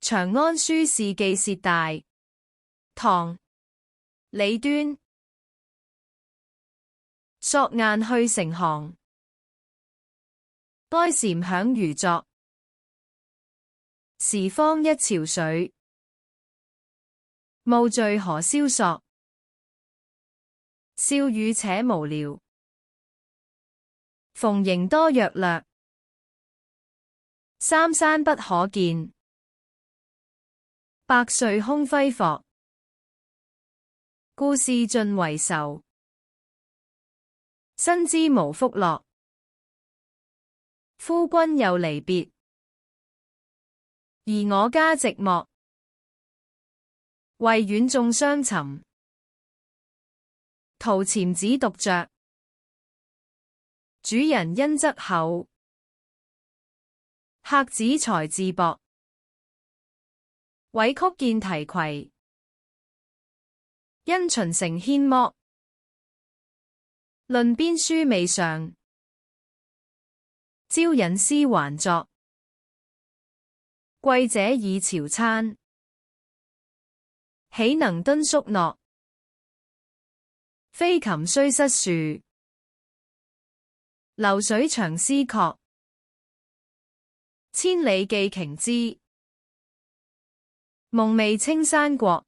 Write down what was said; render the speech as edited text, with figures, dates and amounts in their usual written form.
長安書事記薛大，唐·李端。朔雁去城行，哀蟬響如昨。時方一潮水，暮聚何蕭索。笑語且無聊，逢迎多約略。三山不可見，百歲空揮霍。故事盡為愁，身知無福樂。夫君又離別，而我家寂寞。為遠眾相尋，徒潛子獨酌。主人恩則厚，客子才智薄。委曲見題夔，因循成阡陌。論邊書未上，招引詩還作。貴者以朝餐，豈能敦肅諾？飛禽雖失樹，流水長思確。千里寄瓊枝，夢寐青山國。